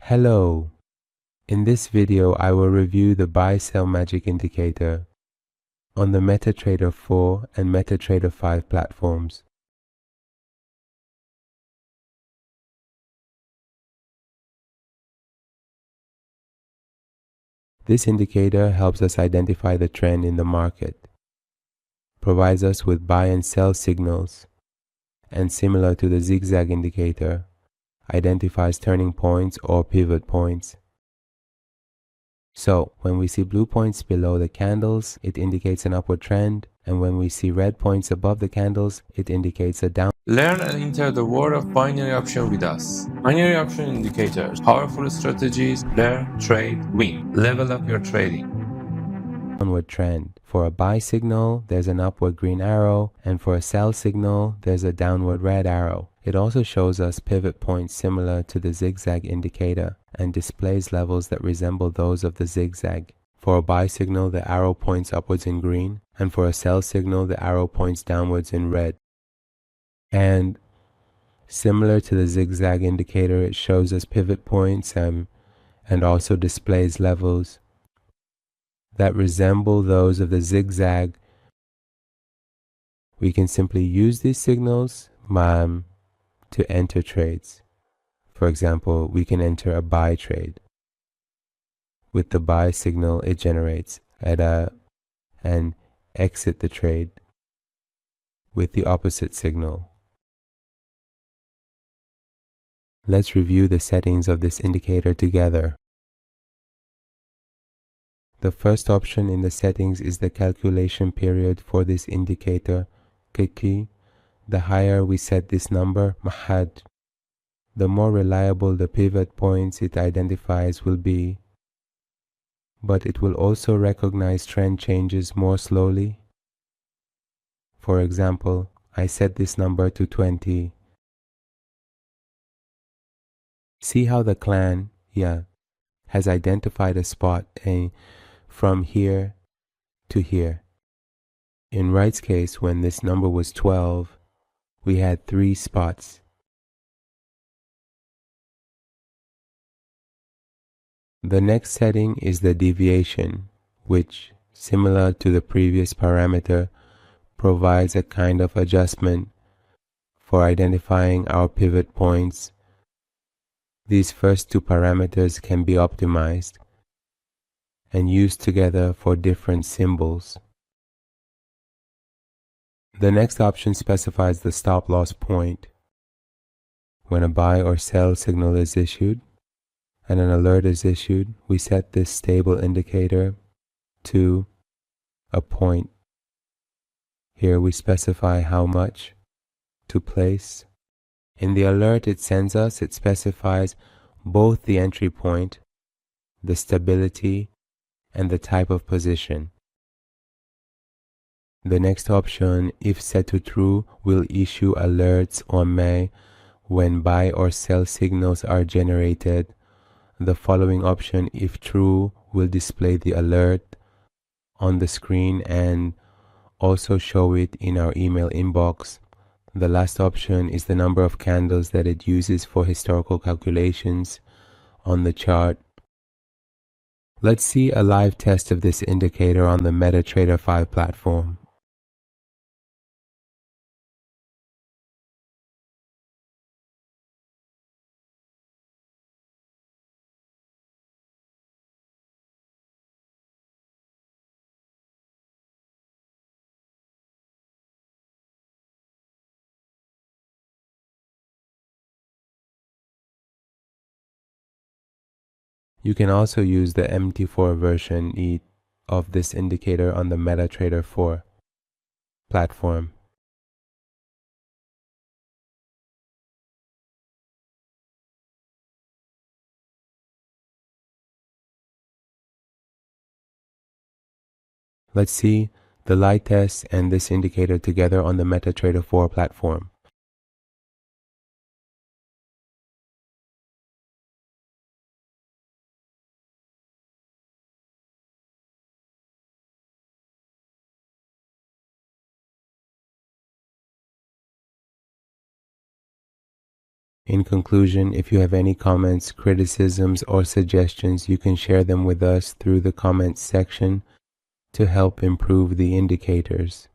Hello. In this video, I will review the buy-sell magic indicator on the MetaTrader 4 and MetaTrader 5 platforms. This indicator helps us identify the trend in the market, provides us with buy and sell signals, and similar to the zigzag indicator, identifies turning points or pivot points. So, when we see blue points below the candles, it indicates an upward trend, and when we see red points above the candles, it indicates a down. Learn and enter the world of binary option with us. Binary option indicators, powerful strategies, learn, trade, win. Level up your trading. Downward trend. For a buy signal, there's an upward green arrow, and for a sell signal, there's a downward red arrow. It also shows us pivot points similar to the zigzag indicator and displays levels that resemble those of the zigzag. For a buy signal, the arrow points upwards in green, and for a sell signal, the arrow points downwards in red. And similar to the zigzag indicator, it shows us pivot points and also displays levels that resemble those of the zigzag. We can simply use these signals to enter trades. For example, we can enter a buy trade. With the buy signal it generates and exit the trade with the opposite signal. Let's review the settings of this indicator together. The first option in the settings is the calculation period for this indicator, Kiki. The higher we set this number, Mahad, the more reliable the pivot points it identifies will be, but it will also recognize trend changes more slowly. For example, I set this number to 20. See how the clan, has identified a spot from here to here. In Wright's case, when this number was 12, we had 3 spots. The next setting is the deviation, which, similar to the previous parameter, provides a kind of adjustment for identifying our pivot points. These first 2 parameters can be optimized and used together for different symbols. The next option specifies the stop loss point. When a buy or sell signal is issued and an alert is issued, we set this stable indicator to a point. Here we specify how much to place. In the alert it specifies both the entry point, the stability, and the type of position. The next option, if set to true, will issue alerts on May when buy or sell signals are generated. The following option, if true, will display the alert on the screen and also show it in our email inbox. The last option is the number of candles that it uses for historical calculations on the chart. Let's see a live test of this indicator on the MetaTrader 5 platform. You can also use the MT4 version of this indicator on the MetaTrader 4 platform. Let's see the light test and this indicator together on the MetaTrader 4 platform. In conclusion, if you have any comments, criticisms, or suggestions, you can share them with us through the comments section to help improve the indicators.